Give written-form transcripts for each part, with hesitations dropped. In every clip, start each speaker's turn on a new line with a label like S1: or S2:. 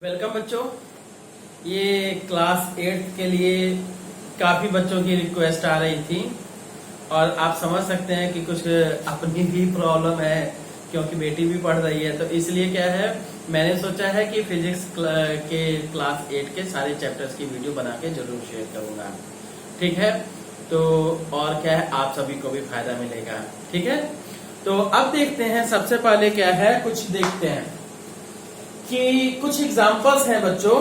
S1: Welcome बच्चों। ये class 8 के लिए काफी बच्चों की रिक्वेस्ट आ रही थी और आप समझ सकते हैं कि कुछ अपनी भी प्रॉब्लम है क्योंकि बेटी भी पढ़ रही है। तो इसलिए क्या है, मैंने सोचा है कि फिजिक्स के क्लास 8 के सारे चैप्टर्स की वीडियो बना के जरूर शेयर करूंगा। ठीक है, तो और क्या है, आप सभी को भी फायदा मिलेगा। ठीक है, तो अब देखते हैं, सबसे पहले क्या है, कुछ देखते हैं कि कुछ एग्जांपल्स हैं बच्चों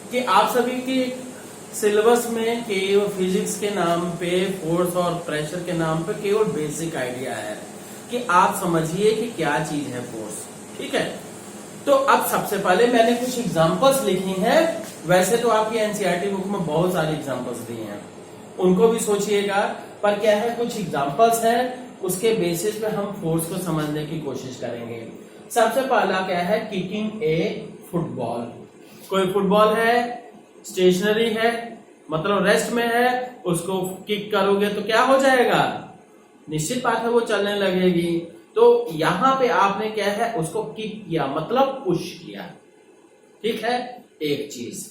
S1: कि आप सभी के सिलेबस में केवल फिजिक्स के नाम पे, फोर्स और प्रेशर के नाम पे केवल बेसिक आइडिया है कि आप समझिए कि क्या चीज है फोर्स। ठीक है, तो अब सबसे पहले मैंने कुछ एग्जांपल्स लिखी हैं। वैसे तो आपकी एनसीईआरटी बुक में बहुत सारी एग्जांपल्स दी हैं, उनको भी सोचिएगा, पर क्या है, कुछ एग्जांपल्स हैं, उसके बेसिस पे हम फोर्स को समझने की कोशिश करेंगे। सबसे पहला क्या है, किकिंग ए फुटबॉल। कोई फुटबॉल है, स्टेशनरी है, मतलब रेस्ट में है, उसको किक करोगे तो क्या हो जाएगा, निश्चित बात है वो चलने लगेगी। तो यहां पे आपने क्या है, उसको किक किया मतलब पुश किया। ठीक है, एक चीज।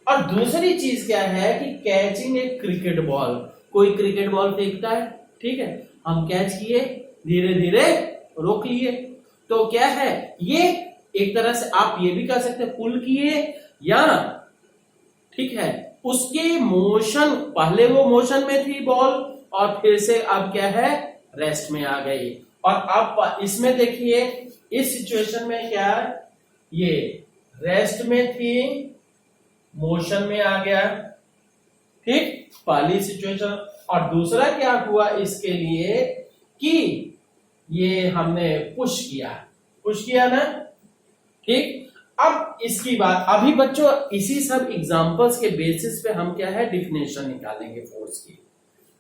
S1: और दूसरी चीज क्या है कि कैचिंग ए क्रिकेट बॉल। कोई क्रिकेट बॉल फेंकता है, ठीक है, हम कैच किए, धीरे धीरे रोक लिए, तो क्या है, ये एक तरह से आप ये भी कह सकते हैं पुल किए, या ठीक है उसके मोशन, पहले वो मोशन में थी बॉल और फिर से अब क्या है, रेस्ट में आ गई। और अब इसमें देखिए, इस सिचुएशन में क्या, ये रेस्ट में थी, मोशन में आ गया। ठीक, पहली सिचुएशन। और दूसरा क्या हुआ इसके लिए कि ये हमने पुश किया ना। ठीक, अब इसकी बात, अभी बच्चों इसी सब एग्जांपल्स के बेसिस पे हम क्या है, डिफिनेशन निकालेंगे फोर्स की।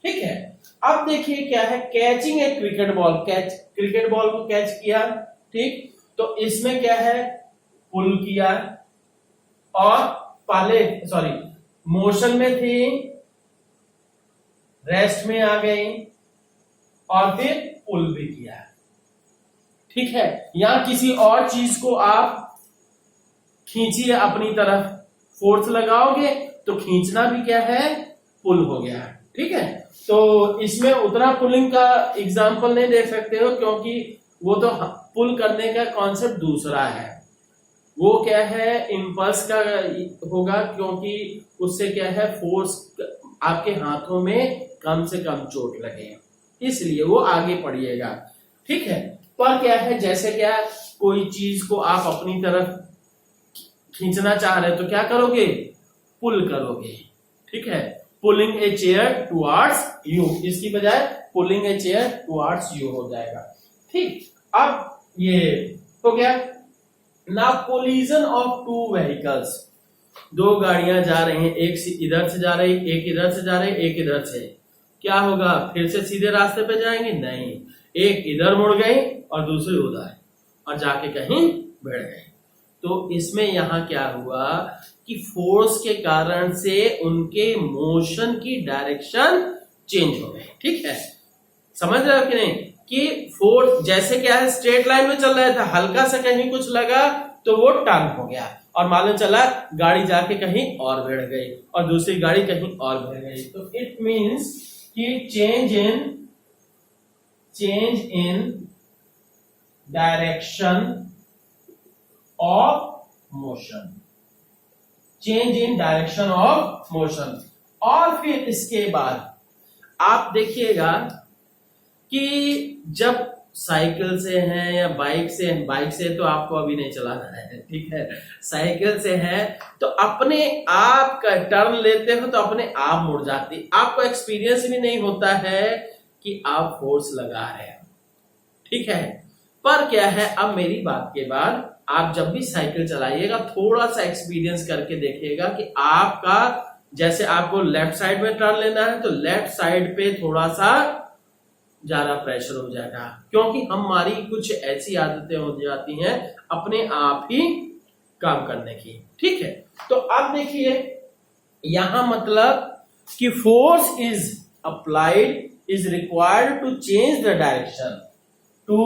S1: ठीक है, अब देखिए क्या है, कैचिंग ए क्रिकेट बॉल। क्रिकेट बॉल को कैच किया, ठीक, तो इसमें क्या है, पुल किया, और पहले मोशन में थी, रेस्ट में आ गई, और फिर पुल भी किया। ठीक है, या किसी और चीज को आप खींचिए अपनी तरफ, फोर्स लगाओगे तो खींचना भी क्या है, पुल हो गया। ठीक है, तो इसमें उतना पुलिंग का एग्जांपल नहीं दे सकते हो क्योंकि वो तो पुल करने का कॉन्सेप्ट दूसरा है, वो क्या है, इंपल्स का होगा, क्योंकि उससे क्या है, फोर्स आपके हाथों में कम से कम चोट लगे, इसलिए वो आगे पढ़िएगा। ठीक है, पर क्या है, जैसे क्या, कोई चीज को आप अपनी तरफ खींचना चाह रहे हो तो क्या करोगे, पुल करोगे। ठीक है, pulling a chair towards you, इसकी बजाय pulling a chair towards you हो जाएगा। ठीक, अब ये हो गया। ना कोलिजन ऑफ टू व्हीकल्स, दो गाड़ियां जा रही हैं, एक इधर से जा रही, एक इधर से जा रही, एक इधर से, क्या होगा, फिर से सीधे रास्ते पे जाएंगे, नहीं, एक इधर मुड़ गई और दूसरी उधर, और जाके कहीं भिड़ गई। तो इसमें यहां क्या हुआ कि फोर्स के कारण से उनके मोशन की डायरेक्शन चेंज हो गई। ठीक है, समझ रहे हो कि नहीं, कि फोर्स जैसे क्या है, स्ट्रेट लाइन में चल रहा था, हल्का सा कहीं कुछ लगा तो वो टर्न हो गया, और मालूम चला गाड़ी जाके कहीं और भिड़ गई और दूसरी गाड़ी कहीं और भिड़ गई। तो इट मीन्स कि change in direction of motion, change in direction of motion. और फिर इसके बाद आप देखिएगा कि जब साइकिल से है या बाइक से तो आपको अभी नहीं चलाना है, ठीक है, साइकिल से है तो अपने आप का टर्न लेते हो तो अपने आप मुड़ जाती, आपको एक्सपीरियंस भी नहीं होता है कि आप फोर्स लगा रहे हैं। ठीक है, पर क्या है, अब मेरी बात के बाद आप जब भी साइकिल चलाइएगा थोड़ा सा एक्सपीरियंस करके देखिएगा कि आपका, जैसे आपको लेफ्ट साइड में टर्न लेना है तो लेफ्ट साइड पे थोड़ा सा ज्यादा प्रेशर हो जाएगा, क्योंकि हमारी कुछ ऐसी आदतें हो जाती हैं अपने आप ही काम करने की। ठीक है, तो अब देखिए यहां मतलब कि force is applied is required to change the direction to,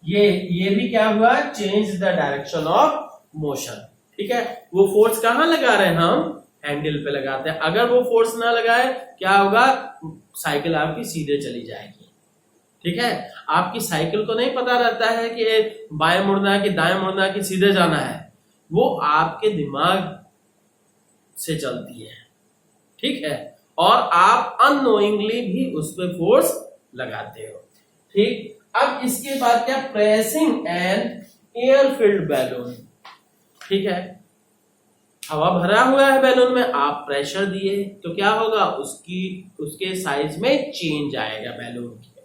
S1: ये भी क्या हुआ, change the direction of motion. ठीक है, वो फोर्स कहाँ लगा रहे हैं, हम हैंडल पे लगाते हैं। अगर वो फोर्स ना लगाए क्या होगा, साइकिल आपकी सीधे चली जाएगी। ठीक है, आपकी साइकिल को नहीं पता रहता है कि बाएं मुड़ना है कि दाएं मुड़ना है कि सीधे जाना है, वो आपके दिमाग से चलती है। ठीक है, और आप अननोइंगली भी उस पर फोर्स लगाते हो। ठीक, अब इसके बाद क्या, pressing an air filled balloon. ठीक है, हवा भरा हुआ है बैलून में, आप प्रेशर दिए तो क्या होगा, उसके साइज में चेंज आएगा बैलून के।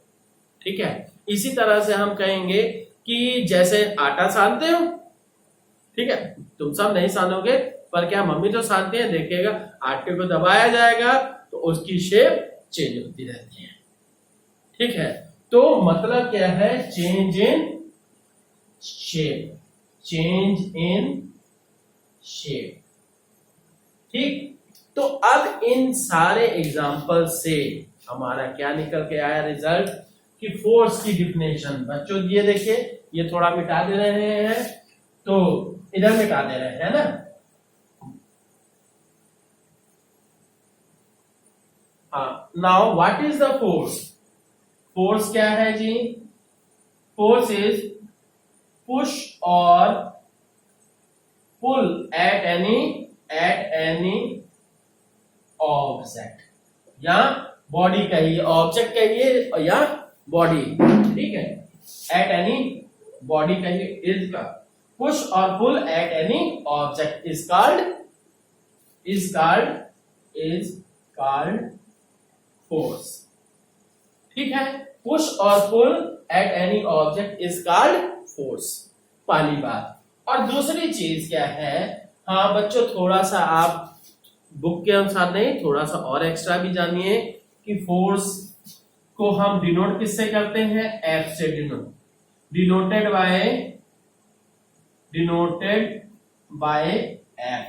S1: ठीक है, इसी तरह से हम कहेंगे कि जैसे आटा सानते हो, ठीक है, तुम सब नहीं सानोगे पर क्या मम्मी तो सानती है, देखिएगा आटे को दबाया जाएगा तो उसकी शेप चेंज होती रहती है। ठीक है, तो मतलब क्या है, change in shape, change in shape. ठीक, तो अब इन सारे एग्जाम्पल से हमारा क्या निकल के आया रिजल्ट, कि फोर्स की डिफिनेशन। बच्चों ये देखिए, ये थोड़ा मिटा दे रहे हैं तो इधर मिटा दे रहे हैं ना। हाँ, now what is the force. Force क्या है जी, फोर्स इज पुश और पुल एट एनी ऑब्जेक्ट, या बॉडी कहिए, ऑब्जेक्ट कहिए या बॉडी। ठीक है, एट एनी बॉडी कहिए, इज का पुश और pull at any object is called force. ठीक है, पुश और pull at any object is called force, पहली बात। और दूसरी चीज क्या है, हाँ बच्चों थोड़ा सा आप बुक के अनुसार नहीं, थोड़ा सा और एक्स्ट्रा भी जानिए कि फोर्स को हम डिनोट किससे करते हैं, एफ से डिनोटेड बाय एफ।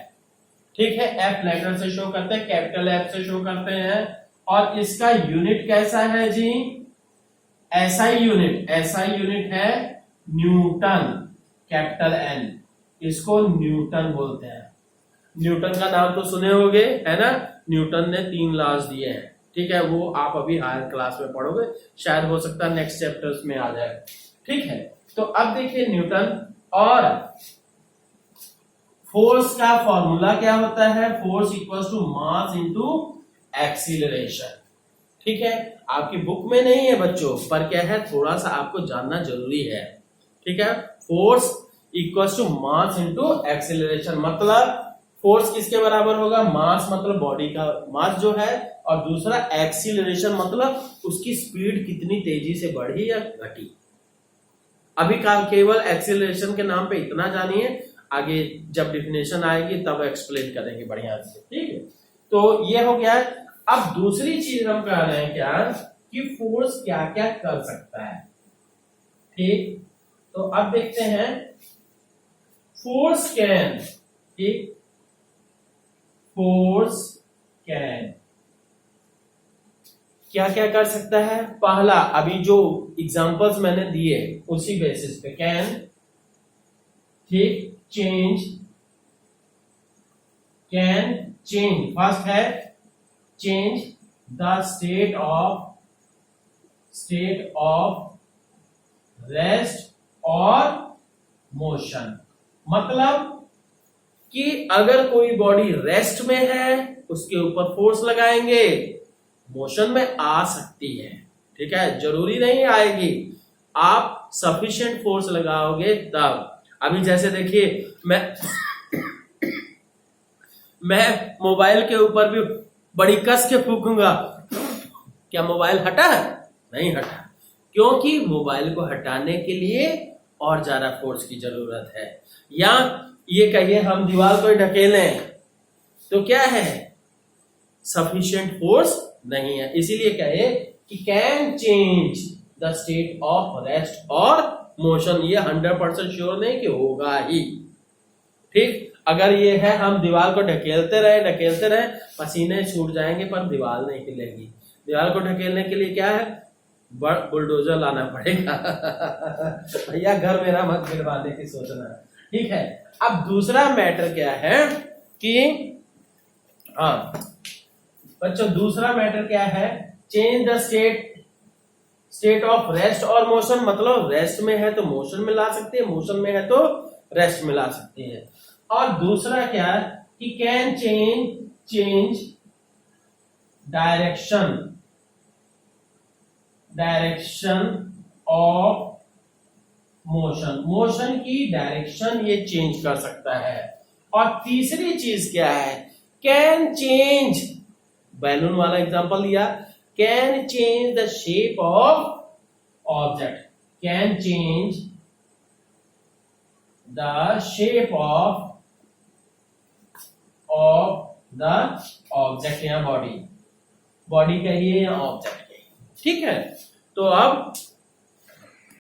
S1: ठीक है, एफ लेटर से शो करते हैं, कैपिटल एफ से शो करते हैं। और इसका यूनिट कैसा है जी, एसआई यूनिट है न्यूटन, कैपिटल एन, इसको न्यूटन बोलते हैं। न्यूटन का नाम तो सुने होंगे, है ना, न्यूटन ने 3 लॉज दिए हैं। ठीक है, वो आप अभी हायर क्लास में पढ़ोगे, शायद हो सकता है नेक्स्ट चैप्टर्स में आ जाए। ठीक है, तो अब देखिए न्यूटन, और फोर्स का फॉर्मूला क्या होता है, force equals to mass into acceleration. ठीक है, आपकी बुक में नहीं है बच्चों, पर क्या है थोड़ा सा आपको जानना जरूरी है। ठीक है, force equals to mass into acceleration, मतलब फोर्स किसके बराबर होगा, मास मतलब बॉडी का मास जो है, और दूसरा एक्सीलरेशन मतलब उसकी स्पीड कितनी तेजी से बढ़ी या घटी। अभी का केवल एक्सीलरेशन के नाम पे इतना जानिए, आगे जब डिफिनेशन आएगी तब एक्सप्लेन करेंगे बढ़िया से। ठीक है, तो ये हो गया। अब दूसरी चीज हम कह रहे हैं क्या, कि फोर्स क्या क्या कर सकता है। ठीक, तो अब देखते हैं, फोर्स कैन, ठीक, फोर्स कैन क्या क्या कर सकता है। पहला, अभी जो एग्जांपल्स मैंने दिए उसी बेसिस पे, कैन, ठीक, कैन चेंज, फर्स्ट है change the state of rest और मोशन, मतलब कि अगर कोई बॉडी रेस्ट में है उसके ऊपर फोर्स लगाएंगे, मोशन में आ सकती है। ठीक है, जरूरी नहीं आएगी, आप सफिशिएंट फोर्स लगाओगे तब। अभी जैसे देखिए, मैं मोबाइल के ऊपर भी बड़ी कस के फूकूंगा, क्या मोबाइल हटा है, नहीं हटा, क्योंकि मोबाइल को हटाने के लिए और ज्यादा फोर्स की जरूरत है। या ये कहिए हम दीवार को ढकेलें तो क्या है, सफिशिएंट फोर्स नहीं है, इसीलिए कहे कि can change the state of rest और मोशन। ये 100% श्योर नहीं कि होगा ही। ठीक, अगर ये है हम दीवार को ढकेलते रहे, पसीने छूट जाएंगे पर दीवार नहीं हिलेगी। दीवार को ढकेलने के लिए क्या है, बुलडोजर लाना पड़ेगा। भैया घर मेरा मत गिरवाने की सोचना। ठीक है। अब दूसरा मैटर क्या है कि हाँ बच्चों, दूसरा मैटर क्या है, change the state of rest और मोशन, मतलब रेस्ट में है तो मोशन में ला सकते हैं, मोशन में है तो रेस्ट में ला सकते हैं। और दूसरा क्या है कि can change direction of motion, motion की डायरेक्शन ये चेंज कर सकता है। और तीसरी चीज क्या है, कैन चेंज, बैलून वाला एग्जांपल लिया, can change the shape of object, can change the shape of the object या बॉडी कहिए या ऑब्जेक्ट कहिए। ठीक है, तो अब